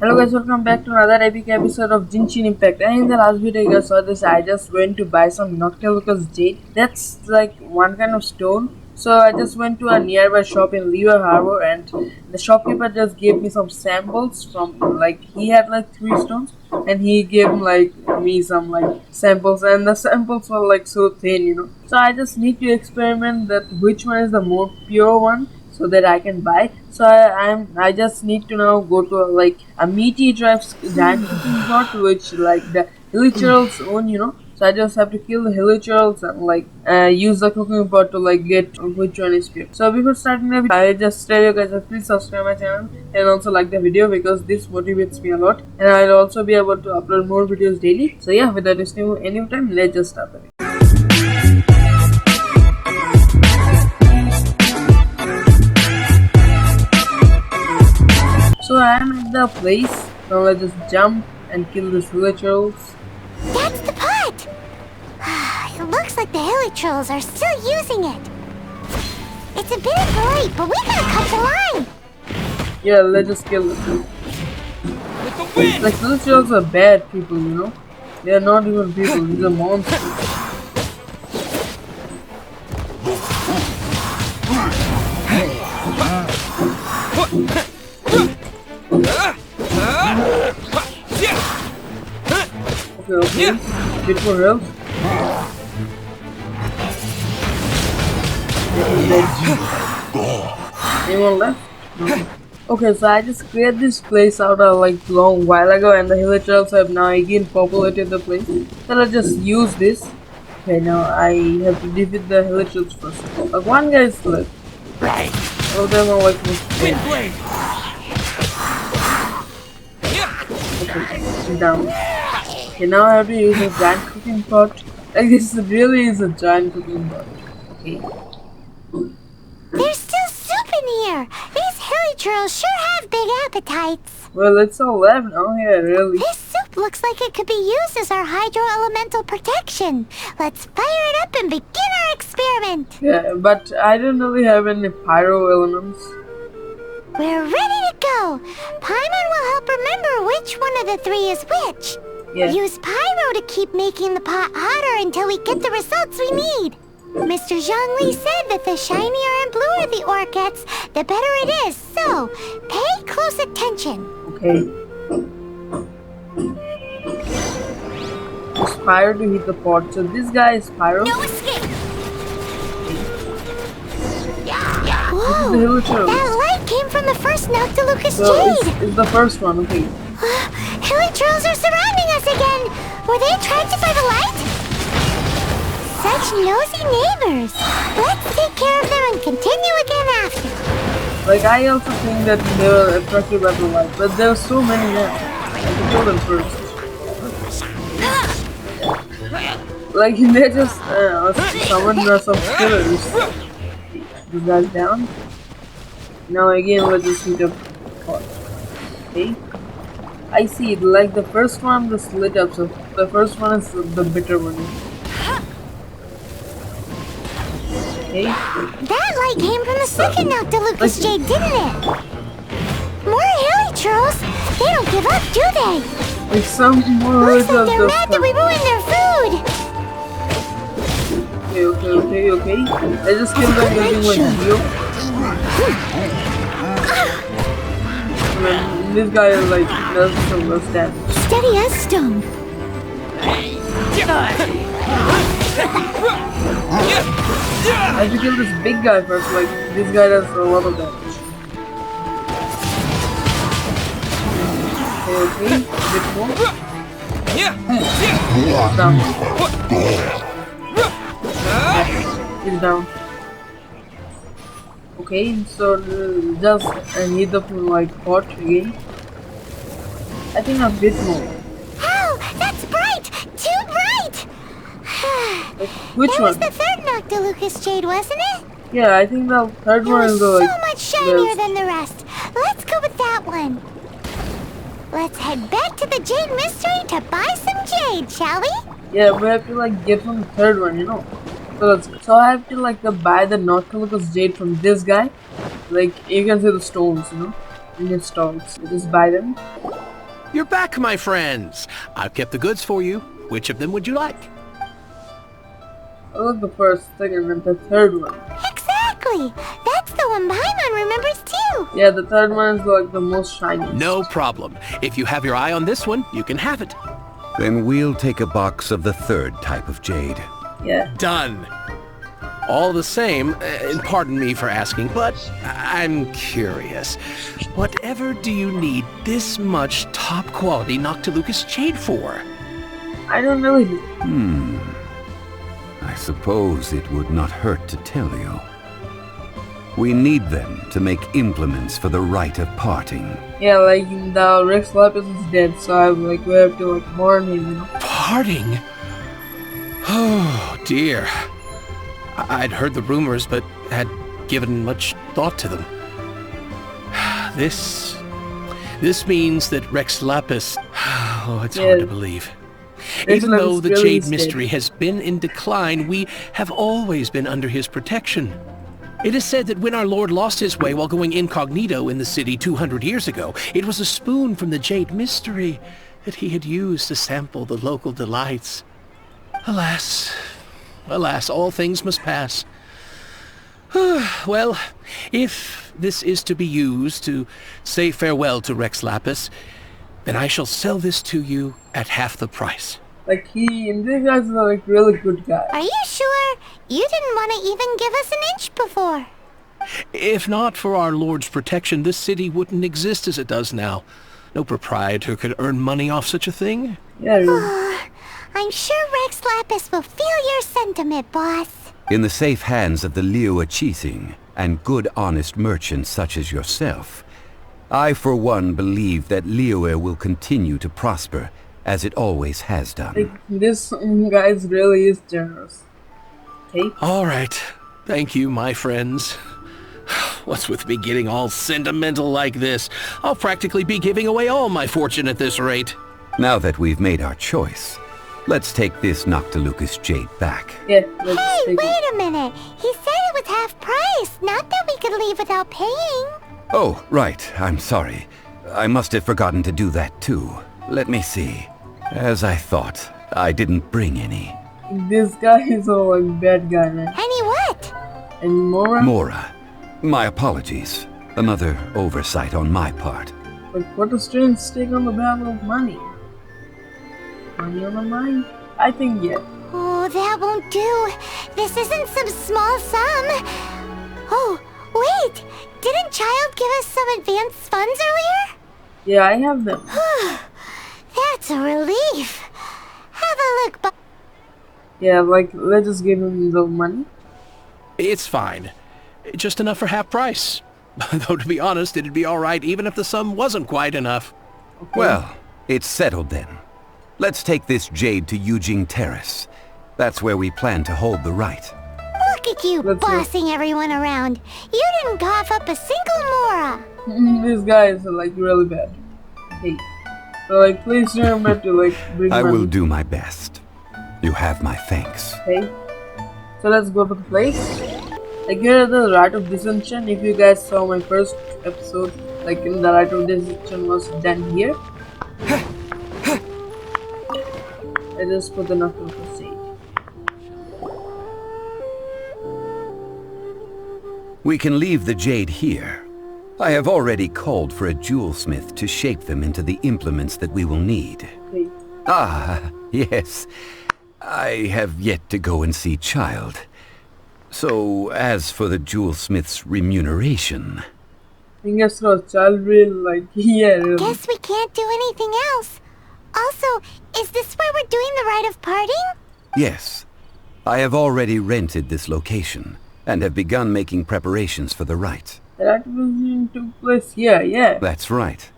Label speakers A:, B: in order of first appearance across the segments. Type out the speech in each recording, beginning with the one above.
A: Hello guys, welcome back to another epic episode of Genshin Impact. And in the last video you guys saw this, I just went to buy some Noctilucus Jade. That's like one kind of stone. So I just went to a nearby shop in Lever Harbor and the shopkeeper just gave me some samples from like he had like 3 stones and he gave like me some like samples and the samples were like so thin. So I just need to experiment that which one is the more pure one so that I can buy. So I just need to now go to like a Meaty drives giant cooking pot which like the Hilichurls own. So I just have to kill the Hilichurls and like use the cooking pot to like get which one is pure. So before starting the video, I just tell you guys to please subscribe my channel and also like the video because this motivates me a lot and I'll also be able to upload more videos daily. So yeah, without wasting any time, let's just start the video. So I am at the place. Now let's just jump and kill these Hilichurls.
B: That's the pot! It looks like the Hilichurls are still using it. It's a bit of late, but we gotta cut the line.
A: Yeah, let's just kill them. Like Hilichurls are bad people. They are not even people, these are monsters. Okay. Get for help. Anyone left? No. Okay, so I just cleared this place out a like long while ago and the Hilichurls have now again populated the place. So let's just use this. Okay, now I have to defeat the Hilichurls first. Like one guy is left. All of them are like okay, he's down. Okay, now I have to use a giant cooking pot. Like this really is a giant cooking pot. Okay.
B: There's still soup in here. These Hilichurls sure have big appetites.
A: Well, it's all left now here, really.
B: This soup looks like it could be used as our hydro-elemental protection. Let's fire it up and begin our experiment.
A: Yeah, but I don't really have any pyro elements.
B: We're ready to go. Paimon will help remember which one of the 3 is which.
A: Yeah.
B: Use pyro to keep making the pot hotter until we get the results we need. Mr. Zhongli said that the shinier and bluer the ore gets, the better it is. So, pay close attention.
A: Okay. Use pyro to hit the pot. So this guy is pyro.
B: No escape.
A: Whoa! This is the
B: That light came from the first Noctilucus
A: so
B: Jade.
A: it's the first one, okay.
B: Hilichurls are surrounding us again. Were they attracted by the light? Such nosy neighbors. Let's take care of them and continue again after.
A: Like I also think that they were attracted by the light, but there are so many now. I have to kill them first. Like they just summoned some killers. This guy's down. Now again let's just hit a pot. Okay. I see it, like the first one just lit up, so the first one is the bitter one. Okay.
B: That light came from the second Noctilucus Jade, didn't it? More Hilichurls? They don't give up, do they?
A: Like some more
B: looks like they're mad that we ruined their food.
A: Okay. I just killed them using my heal. This guy is like does some less damage.
B: Steady as stone.
A: I have to kill this big guy first, like this guy does a lot of damage. Okay, bit more. Down. He's down. Okay, so just hit the like pot again. I think a bit more.
B: Oh, that's bright! Too bright!
A: Which
B: that
A: one?
B: was the third Noctilucus Jade, wasn't it?
A: Yeah, I think the third one is the
B: so
A: like
B: much shinier than the rest. Let's go with that one. Let's head back to the Jade Mystery to buy some Jade, shall we?
A: Yeah, we have to like get from the third one. So I have to like buy the Noctilucus Jade from this guy. Like you can see the stones, in his stalls. You just buy them.
C: You're back, my friends. I've kept the goods for you. Which of them would you like?
A: I love the first, second, and the third one.
B: Exactly! That's the one Paimon remembers too!
A: Yeah, the third one is like the most shiny.
C: No problem. If you have your eye on this one, you can have it.
D: Then we'll take a box of the third type of jade.
A: Yeah.
C: Done. All the same, and pardon me for asking, but I'm curious. Whatever do you need this much top-quality Noctilucous Jade for?
A: I don't really know.
D: I suppose it would not hurt to tell you. We need them to make implements for the rite of parting.
A: Yeah, like the Rex Lapis is dead, so we have to like mourn him, you know.
C: Parting? Oh, dear. I'd heard the rumors, but had given much thought to them. This means that Rex Lapis... Oh, it's hard to believe.
A: Rex
C: Even though
A: Lapis
C: the
A: really
C: Jade
A: is
C: mystery
A: dead.
C: has been in decline, we have always been under his protection. It is said that when our Lord lost his way while going incognito in the city 200 years ago, it was a spoon from the Jade mystery that he had used to sample the local delights. Alas, alas, all things must pass. Well, if this is to be used to say farewell to Rex Lapis, then I shall sell this to you at half the price.
A: Like this guy's like really good guy.
B: Are you sure? You didn't want to even give us an inch before.
C: If not for our Lord's protection, this city wouldn't exist as it does now. No proprietor could earn money off such a thing.
A: Yeah, really.
B: I'm sure Rex Lapis will feel your sentiment, boss.
D: In the safe hands of the Liu Chising and good honest merchants such as yourself, I for one believe that Liyue will continue to prosper as it always has done.
A: Like, this guy really is generous. Okay?
C: All right. Thank you, my friends. What's with me getting all sentimental like this? I'll practically be giving away all my fortune at this rate.
D: Now that we've made our choice, let's take this Noctilucous Jade back.
A: Yeah, let's
B: Hey,
A: take
B: wait
A: it.
B: a minute. He said it was half price, not that we could leave without paying.
D: Oh, right. I'm sorry. I must have forgotten to do that too. Let me see. As I thought, I didn't bring any.
A: This guy is a like bad guy, man.
B: Any what?
A: And Mora?
D: Mora, my apologies. Another oversight on my part.
A: Like, what a strange stake on the battle of money. Money on the mind? I think yeah.
B: Oh, that won't do. This isn't some small sum. Oh, wait. Didn't Child give us some advanced funds earlier?
A: Yeah, I have them.
B: That's a relief. Have a look,
A: Yeah, like, let's just give him the money.
C: It's fine. Just enough for half price. Though to be honest, it'd be all right even if the sum wasn't quite enough.
A: Okay.
D: Well, it's settled then. Let's take this jade to Yujing Terrace. That's where we plan to hold the rite.
B: Look at you
A: Let's go.
B: bossing everyone around. You didn't cough up a single Mora.
A: This guy is like really bad. Hey. So like, please remember to like bring
D: I
A: money.
D: will do my best. You have my thanks.
A: Okay. So let's go to the place. Like, here is the Rite of Dissension. If you guys saw my first episode, like in the Rite of Dissension was done here. I just put the knuckle to save.
D: We can leave the jade here. I have already called for a jewelsmith to shape them into the implements that we will need.
A: Okay.
D: Ah, yes. I have yet to go and see Child. So, as for the jewelsmith's remuneration...
A: Fingers crossed, child will like, yeah, really.
B: Guess we can't do anything else. Also, is this where we're doing the rite of parting?
D: Yes. I have already rented this location, and have begun making preparations for the rite.
A: The Rite of Dissension took place here, yeah.
D: That's right.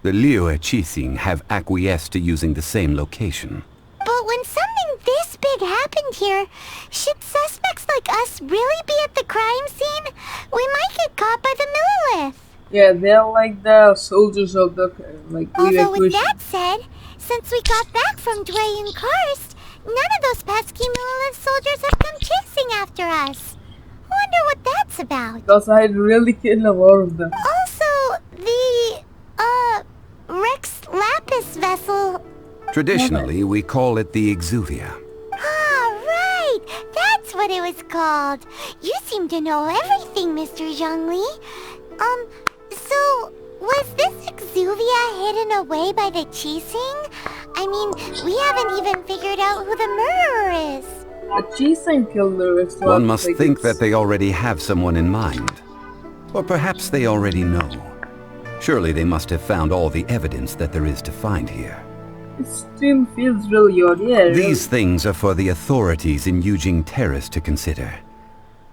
D: The Liu Chising have acquiesced to using the same location.
B: But when something this big happened here, should suspects like us really be at the crime scene? We might get caught by the Millilith.
A: Yeah, they're like the soldiers of the, like,
B: Although with
A: evacuation.
B: that said, since we got back from Dwayne and Karst, none of those pesky Millilith soldiers have come chasing after us. Wonder what that's about.
A: Because I really killed a lot of them.
B: Also, the, Rex Lapis this vessel?
D: Traditionally, we call it the exuvia.
B: Ah, right! That's what it was called. You seem to know everything, Mr. Zhongli. So, was this exuvia hidden away by the Qixing? I mean, we haven't even figured out who the murderer is.
A: The Chisang killed the rest.
D: One must think that they already have someone in mind. Or perhaps they already know. Surely they must have found all the evidence that there is to find here.
A: It still feels really odd, yeah.
D: These things are for the authorities in Yujing Terrace to consider.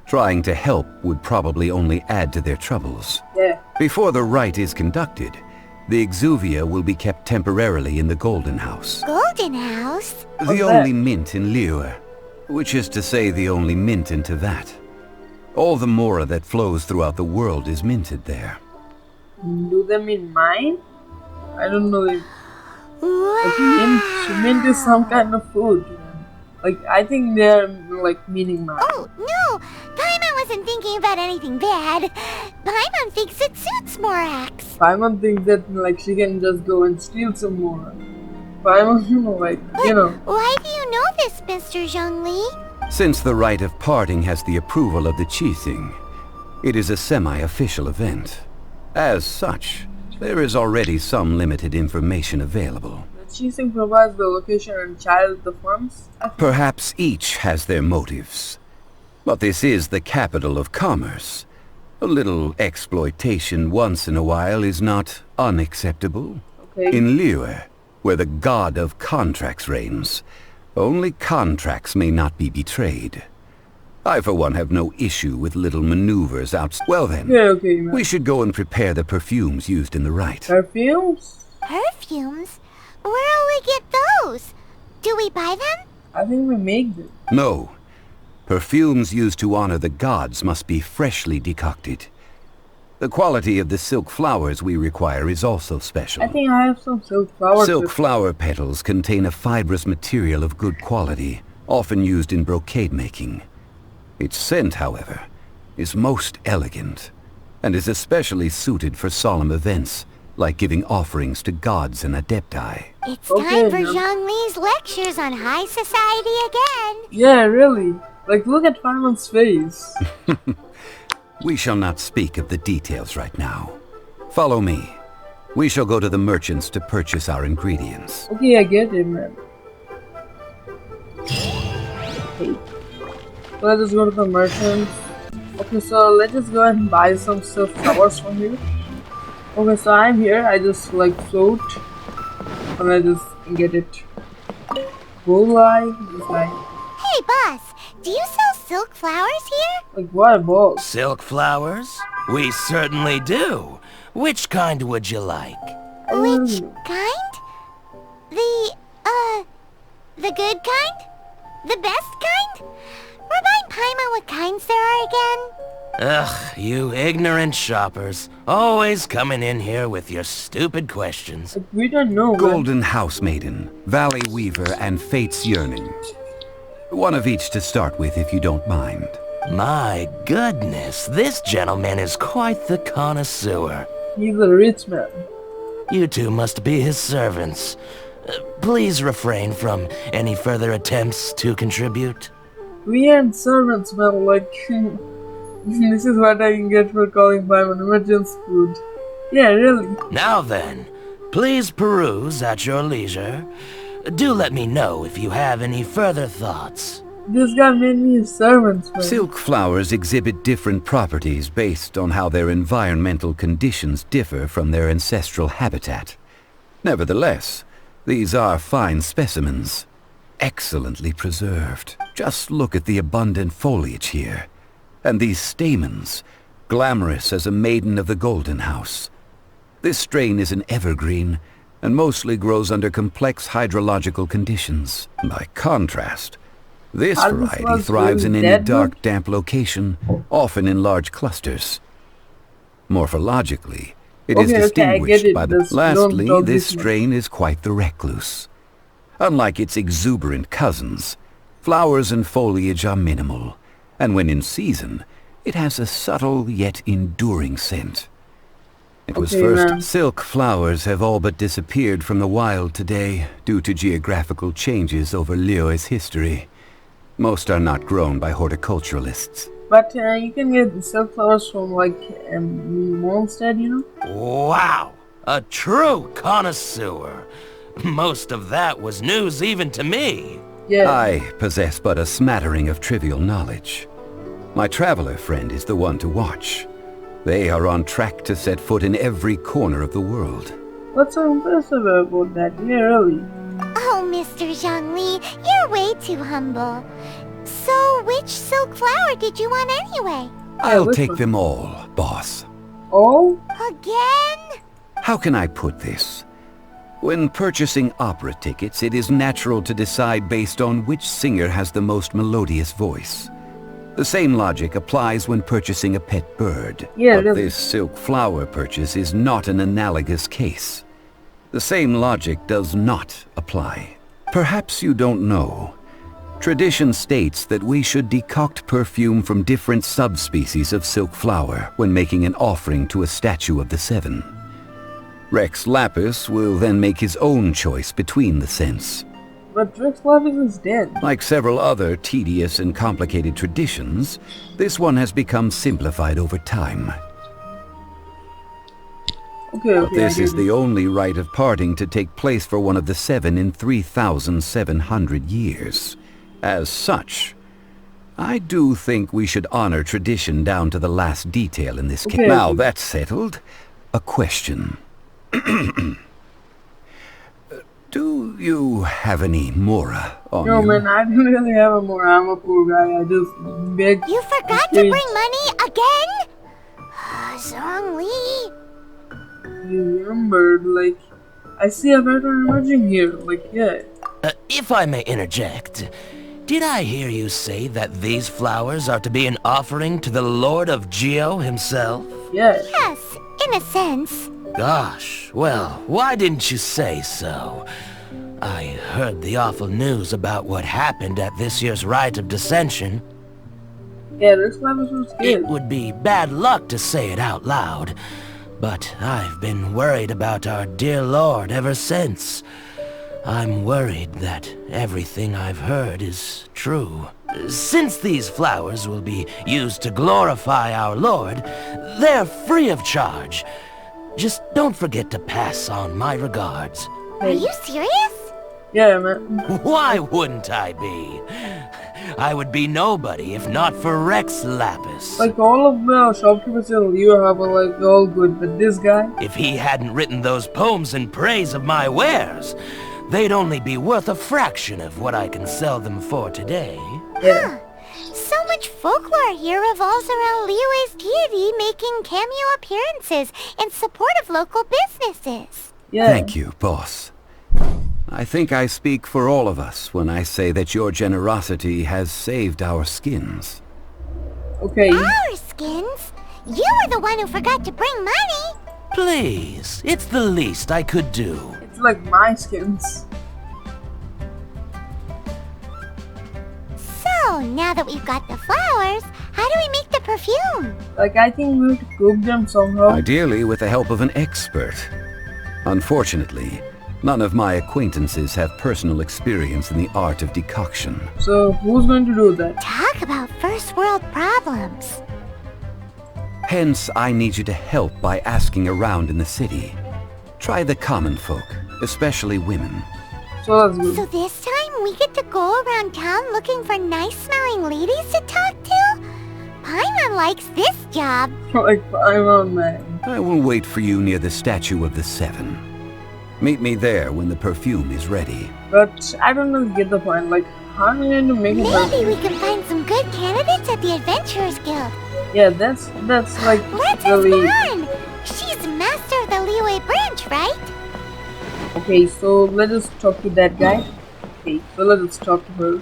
D: Trying to help would probably only add to their troubles.
A: Yeah.
D: Before the rite is conducted, the exuvia will be kept temporarily in the Golden House.
B: Golden House?
D: The
A: What's
D: only
A: that?
D: mint in Liyue, which is to say the only mint in Teyvat. All the mora that flows throughout the world is minted there.
A: Do they mean mine? I don't know if like,
B: Wow.
A: mint is some kind of food. Like, I think they're like meaning mine.
B: Oh, no! Paimon wasn't thinking about anything bad. Paimon thinks it suits Morax.
A: Paimon thinks that like she can just go and steal some more. Paimon, like, you know.
B: Why do you know this, Mr. Zhongli?
D: Since the rite of parting has the approval of the Qixing, it is a semi-official event. As such, there is already some limited information available.
A: The Chisang provides the location and child the funds.
D: Perhaps each has their motives. But this is the capital of commerce. A little exploitation once in a while is not unacceptable.
A: Okay.
D: In Liyue, where the god of contracts reigns, only contracts may not be betrayed. I, for one, have no issue with little maneuvers out. Well then,
A: Yeah, okay, man.
D: we should go and prepare the perfumes used in the rite.
A: Perfumes?
B: Perfumes? Where'll we get those? Do we buy them?
A: I think we make them.
D: No. Perfumes used to honor the gods must be freshly decocted. The quality of the silk flowers we require is also special.
A: I think I have some silk flowers.
D: Silk flower petals contain a fibrous material of good quality, often used in brocade making. Its scent, however, is most elegant, and is especially suited for solemn events, like giving offerings to gods and adepti.
B: It's
A: Okay,
B: time for
A: now.
B: Zhongli's lectures on high society again.
A: Yeah, really. Like, look at Paimon's face.
D: We shall not speak of the details right now. Follow me. We shall go to the merchants to purchase our ingredients.
A: Okay, I get it, man. Okay. So let's just go to the merchants. Okay, so let's just go and buy some silk flowers from here. Okay, so I'm here. I just like float, and I just get it. Go like this guy.
B: Hey, boss, do you sell silk flowers here?
A: Like what, boss?
E: Silk flowers? We certainly do. Which kind would you like?
B: Which kind? The good kind? The best kind? Remind Paimon what kinds there are again?
E: Ugh, you ignorant shoppers. Always coming in here with your stupid questions.
A: Like, we don't know. Man.
D: Golden House Maiden, Valley Weaver, and Fate's Yearning. One of each to start with, if you don't mind.
E: My goodness, this gentleman is quite the connoisseur.
A: He's a rich man.
E: You two must be his servants. Please refrain from any further attempts to contribute.
A: We aren't servants, man. Like, this is what I can get for calling Paimon emergency food. Yeah, really.
E: Now then, please peruse at your leisure. Do let me know if you have any further thoughts.
A: This guy made me his servants, man.
D: Silk flowers exhibit different properties based on how their environmental conditions differ from their ancestral habitat. Nevertheless, these are fine specimens, excellently preserved. Just look at the abundant foliage here, and these stamens, glamorous as a maiden of the Golden House. This strain is an evergreen, and mostly grows under complex hydrological conditions. By contrast, this
A: How this
D: variety
A: was
D: thrives in
A: really
D: any
A: dead,
D: dark, damp location, often in large clusters. Morphologically, it is
A: Okay, I
D: distinguished
A: get it.
D: by the...
A: This-
D: Lastly,
A: don't
D: this
A: this much.
D: strain is quite the recluse. Unlike its exuberant cousins, flowers and foliage are minimal, and when in season, it has a subtle yet enduring scent. It was
A: Okay,
D: first.
A: man.
D: Silk flowers have all but disappeared from the wild today due to geographical changes over Liyue's history. Most are not grown by horticulturalists.
A: But you can get silk flowers from like Mondstadt, you know?
E: Wow! A true connoisseur. Most of that was news even to me.
A: Yeah.
D: I possess but a smattering of trivial knowledge. My traveler friend is the one to watch. They are on track to set foot in every corner of the world.
A: What's so impressive about that? Yeah, really.
B: Oh, Mr. Zhongli, you're way too humble. So, which silk flower did you want anyway?
D: I'll
A: which
D: take
A: one?
D: them all, boss.
A: Oh?
B: Again?
D: How can I put this? When purchasing opera tickets, it is natural to decide based on which singer has the most melodious voice. The same logic applies when purchasing a pet bird.
A: Yeah,
D: but
A: really.
D: this silk flower purchase is not an analogous case. The same logic does not apply. Perhaps you don't know. Tradition states that we should decoct perfume from different subspecies of silk flower when making an offering to a statue of the seven. Rex Lapis will then make his own choice between the scents.
A: But Rex Lapis is dead.
D: Like several other tedious and complicated traditions, this one has become simplified over time.
A: Okay, okay.
D: This
A: I
D: is
A: get
D: the
A: it.
D: only rite of parting to take place for one of the seven in 3,700 years. As such, I do think we should honor tradition down to the last detail in this case.
A: Okay,
D: Now
A: okay.
D: that's settled, a question. Do you have any Mora on
A: No,
D: you?
A: man, I don't really have a more. I'm a poor guy. I just beg.
B: You forgot to bring money again? Zhongli.
A: Remembered, like, I see a pattern emerging here. Like, yeah.
E: If I may interject, did I hear you say that these flowers are to be an offering to the Lord of Geo himself?
A: Yeah.
B: Yes, in a sense.
E: Gosh, well, why didn't you say so? I heard the awful news about what happened at this year's Rite of Dissension.
A: Yeah, Rex Lapis was
E: It
A: scared.
E: would be bad luck to say it out loud, but I've been worried about our dear Lord ever since. I'm worried that everything I've heard is true. Since these flowers will be used to glorify our Lord, they're free of charge. Just don't forget to pass on my regards.
B: Are you serious?
A: Yeah, man.
E: Why wouldn't I be? I would be nobody if not for Rex Lapis.
A: Like, all of the shopkeepers in Leo have like, all good, but this guy?
E: If he hadn't written those poems in praise of my wares, they'd only be worth a fraction of what I can sell them for today.
A: Yeah.
B: So much folklore here revolves around Liyue's deity making cameo appearances in support of local businesses.
A: Yeah.
D: Thank you, boss. I think I speak for all of us when I say that your generosity has saved our skins.
A: Okay.
B: Our skins? You were the one who forgot to bring money.
E: Please, it's the least I could do.
A: It's like my skins.
B: So, now that we've got the flowers, how do we make the perfume?
A: Like, I think we have to cook them somehow.
D: Ideally with the help of an expert. Unfortunately, none of my acquaintances have personal experience in the art of decoction.
A: So, who's going to do that?
B: Talk about first world problems.
D: Hence, I need you to help by asking around in the city. Try the common folk, especially women.
A: So that's good.
B: So this time we get to go around town looking for nice-smelling ladies to talk to? Paimon likes this job.
A: Like, I'm on, man.
D: I will wait for you near the statue of the Seven. Meet me there when the perfume is ready.
A: But I don't really get the point. Like, how are we going to make it happen?
B: Maybe we can find some good candidates at the Adventurers Guild.
A: Yeah, that's like
B: Let's have
A: really...
B: fun! She's master of the Liyue branch, right?
A: Okay, so let us talk to that guy. Okay, so let us talk to her.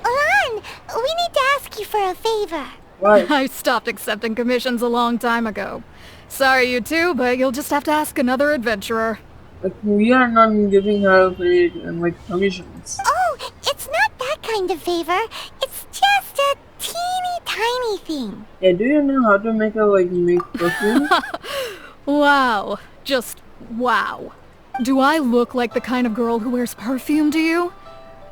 B: Ulan, we need to ask you for a favor.
A: Why?
F: I stopped accepting commissions a long time ago. Sorry you too, but you'll just have to ask another adventurer.
A: Like, we are not giving her like commissions.
B: Oh, it's not that kind of favor. It's just a teeny tiny thing.
A: Yeah, do you know how to make make perfume?
F: Wow. Just wow. Do I look like the kind of girl who wears perfume to you?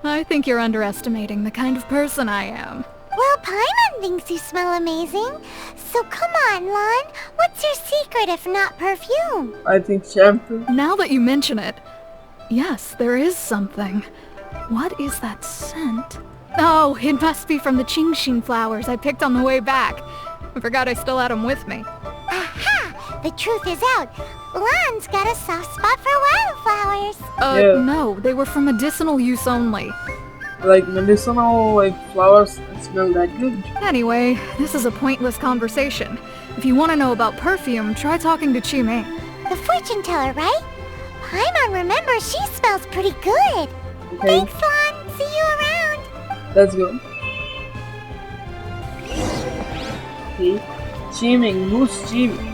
F: I think you're underestimating the kind of person I am.
B: Well, Paimon thinks you smell amazing. So come on, Lon. What's your secret if not perfume?
A: I think shampoo.
F: Now that you mention it, yes, there is something. What is that scent? Oh, it must be from the Qingxin flowers I picked on the way back. I forgot I still had them with me.
B: Aha! The truth is out. Lon's got a soft spot for wildflowers.
A: Yeah.
F: No, they were for medicinal use only.
A: Like medicinal flowers smell that good.
F: Anyway, this is a pointless conversation. If you want to know about perfume, try talking to Qimei.
B: The fortune teller, right? Paimon remembers she smells pretty good.
A: Okay,
B: Thanks, Lon. See you around.
A: let's go. Okay, Chiming, who's Chiming?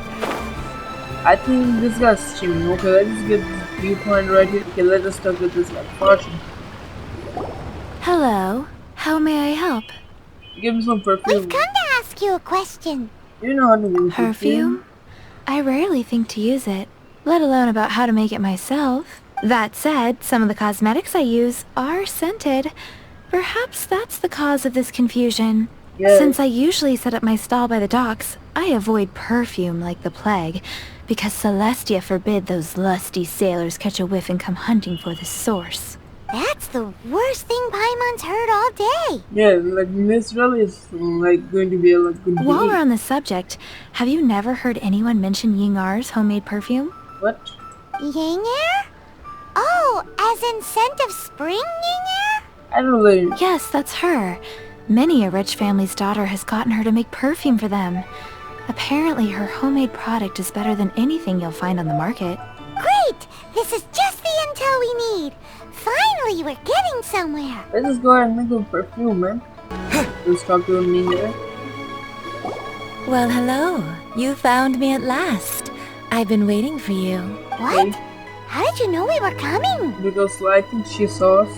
A: I think this guy's Chiming. Okay, let's just get this viewpoint right here. Okay, let us talk with this fortune.
G: Hello. How may I help?
A: Give me some perfume.
B: We've come to ask you a question.
A: You know how to make
G: Perfume? I rarely think to use it, let alone about how to make it myself. That said, some of the cosmetics I use are scented. Perhaps that's the cause of this confusion.
A: Yeah.
G: Since I usually set up my stall by the docks, I avoid perfume like the plague, because Celestia forbid those lusty sailors catch a whiff and come hunting for the source.
B: That's the worst thing Paimon's heard all day.
A: Yeah, this really is going to be a good
G: While
A: deal.
G: we're on the subject, have you never heard anyone mention Yingar's homemade perfume?
A: What?
B: Yang air? Oh, as in scent of spring, Yang air?
A: I don't really.
G: Yes, that's her. Many a rich family's daughter has gotten her to make perfume for them. Apparently, her homemade product is better than anything you'll find on the market.
B: Great! This is just the intel we need. Finally, we're getting somewhere.
A: Let's just go ahead and make a perfume, man. Let's talk to me here.
G: Well, hello. You found me at last. I've been waiting for you.
B: What?
A: Okay.
B: How did you know we were coming?
A: Because I think she saw us.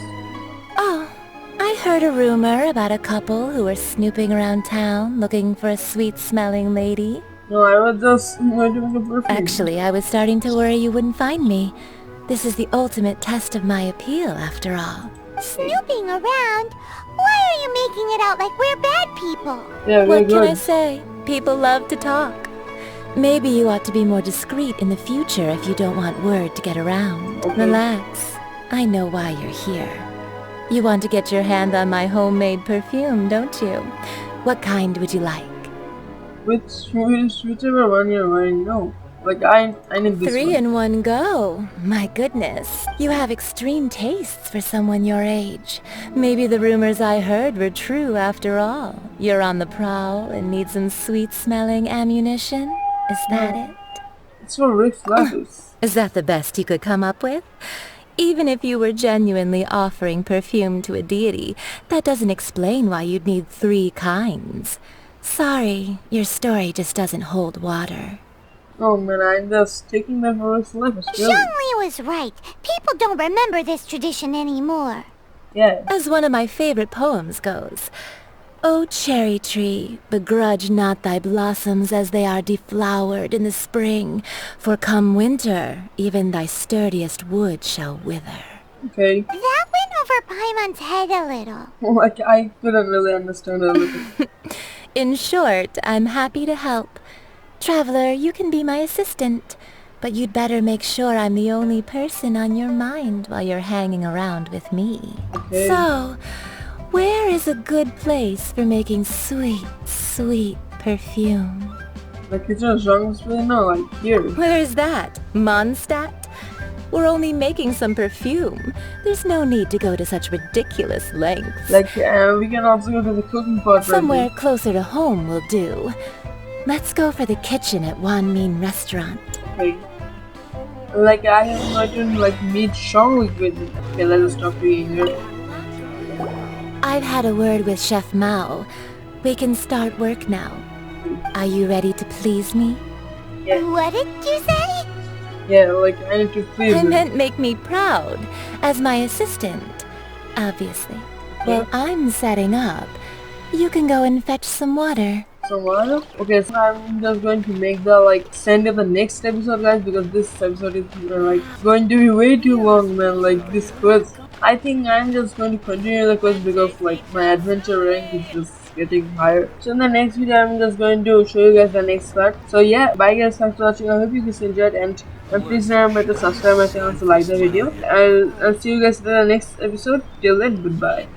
G: Oh, I heard a rumor about a couple who were snooping around town looking for a sweet-smelling lady.
A: No, I was just going to make a perfume.
G: Actually, I was starting to worry you wouldn't find me. This is the ultimate test of my appeal, after all.
B: Snooping around? Why are you making it out like we're bad people?
A: Yeah, very
G: What can I
A: good.
G: say? People love to talk. Maybe you ought to be more discreet in the future if you don't want word to get around.
A: Okay.
G: Relax. I know why you're here. You want to get your hand on my homemade perfume, don't you? What kind would you like?
A: Whichever one you're wearing, no. I need this
G: 3
A: one.
G: in one go. My goodness. You have extreme tastes for someone your age. Maybe the rumors I heard were true after all. You're on the prowl and need some sweet-smelling ammunition? Is that it?
A: It's for Rick Flatus.
G: Is that the best you could come up with? Even if you were genuinely offering perfume to a deity, that doesn't explain why you'd need 3 kinds. Sorry, your story just doesn't hold water.
A: Oh man, I'm just taking them for Rick Flatus, really.
B: Zhongli was right. People don't remember this tradition anymore.
A: Yeah.
G: As one of my favorite poems goes, O cherry tree, begrudge not thy blossoms as they are deflowered in the spring, for come winter, even thy sturdiest wood shall wither.
A: Okay.
B: That went over Paimon's head a little.
A: I couldn't really understand a little.
G: In short, I'm happy to help. Traveler, you can be my assistant, but you'd better make sure I'm the only person on your mind while you're hanging around with me.
A: Okay.
G: So, where is a good place for making sweet, sweet perfume?
A: The kitchen of Zhong's no, here.
G: Where is that? Mondstadt? We're only making some perfume. There's no need to go to such ridiculous lengths.
A: We can also go to the cooking pot
G: Somewhere
A: right
G: closer to home will do. Let's go for the kitchen at Wan Min Restaurant.
A: here. Okay. I have not even meet Zhong with it. Okay, let us talk to you here.
G: I've had a word with Chef Mao. We can start work now. Are you ready to please me?
A: Yeah.
B: What did you say?
A: Yeah, I need to please
G: I
A: him.
G: meant make me proud, as my assistant, obviously. While I'm setting up, You can go and fetch some water.
A: Some water? Okay, so I'm just going to make the send of the next episode, guys, because this episode is going to be way too long, man. Like this quest. I think I'm just going to continue the quest because my adventure rank is just getting higher. So in the next video, I'm just going to show you guys the next part. So yeah, bye guys, thanks for watching. I hope you guys enjoyed, and please remember to subscribe my channel to like the video. I'll see you guys in the next episode. Till then, goodbye.